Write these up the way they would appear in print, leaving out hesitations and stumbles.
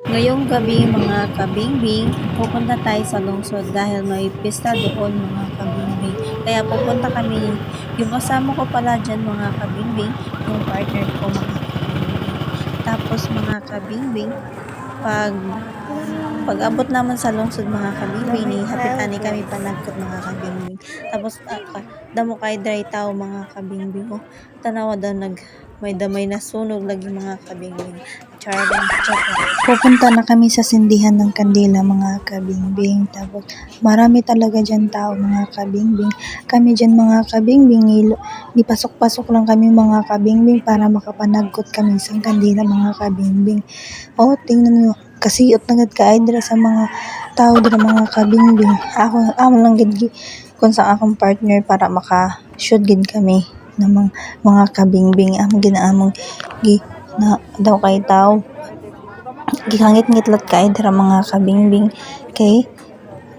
Ngayong gabi mga kabingbing, pupunta tayo sa lungsod dahil may pista doon mga kabingbing. Kaya pupunta kami, yung kasama ko pala dyan mga kabingbing, yung partner ko mga kabingbing. Tapos mga kabingbing, pag abot naman sa lungsod mga kabingbing, ni hapit-ani kami panagkot mga kabingbing. Tapos damo kay dry tao mga kabingbing. Oh, tanawa daw may damay na sunog lagi mga kabingbing. Charling. Pupunta na kami sa sindihan ng kandila mga kabingbing. Tapos marami talaga dyan tao mga kabingbing. Kami dyan mga kabingbing, pasok lang kami mga kabingbing para makapanagkot kami sa kandila mga kabingbing. Oh, tingnan nyo. Kasiyot na gad kaay dira sa mga tao dira mga kabingbing. Ako lang gid kung sa akong partner para maka-shoot gid kami ng mga kabingbing. Ang ginaamong na daw kay tao gihangit-ngitlat kay dira mga kabingbing kay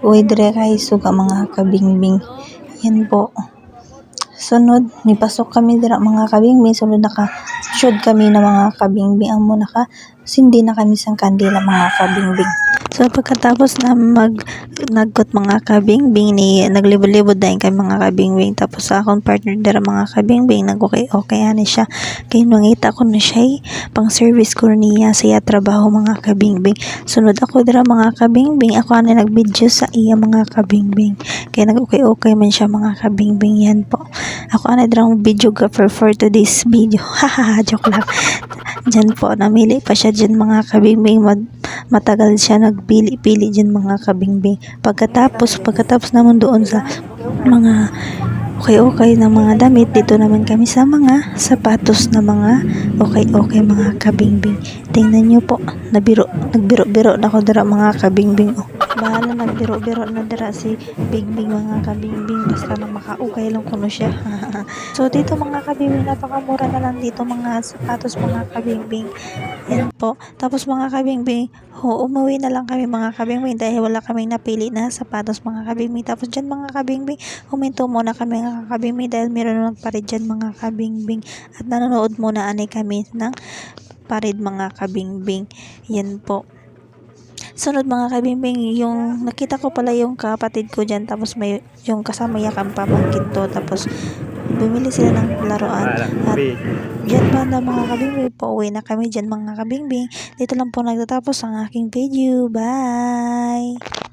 uy dire kay suga mga kabingbing. Yan po. Sunod, nipasok kami dira mga kabingbing. Sunod naka-shoot kami ng mga kabingbing. Amo sindi na kami sang kandila mga kabingbing. So pagkatapos na nagkot mga kabingbing, naglibod-libod dahil kay mga kabingbing. Tapos sa akong partner dira mga kabingbing, nag-okay ani siya. Kaya nangita ko na siya pang service ko niya sa iya trabaho mga kabingbing. Sunod ako dira mga kabingbing, ako ani nag-video sa iya mga kabingbing. Kaya nag-okay man siya mga kabingbing. Yan po. Ako ani dira videographer for today's video. Hahaha, joke lang. Diyan po, namili pa siya dyan mga kabingbing. Matagal siya nagpili-pili dyan mga kabingbing. Pagkatapos naman doon sa mga okay na mga damit, dito naman kami sa mga sapatos na mga okay mga kabingbing. Tingnan nyo po, nagbiro-biro na ako dira mga kabingbing. Oh, bahala nagbiro-biro na dira si Bingbing mga kabingbing, basta na maka-okay lang kuno siya. So dito mga kabingbing, napakamura na lang dito mga sapatos mga kabingbing. Yan po. Tapos mga kabingbing, umuwi na lang kami mga kabingbing dahil wala kaming napili na sapatos mga kabingbing. Tapos dyan mga kabingbing, huminto muna kami mga kabingbing dahil meron nagparid dyan mga kabingbing. At nanonood muna ani kami ng parid mga kabingbing. Yan po. Sunod mga kabingbing, yung nakita ko pala yung kapatid ko dyan, tapos may yung kasama niya kang pamangkin to, tapos bumili sila ng laruan. At dyan ba na mga kabingbing, pauwi na kami dyan mga kabingbing. Dito lang po nagtatapos ang aking video. Bye!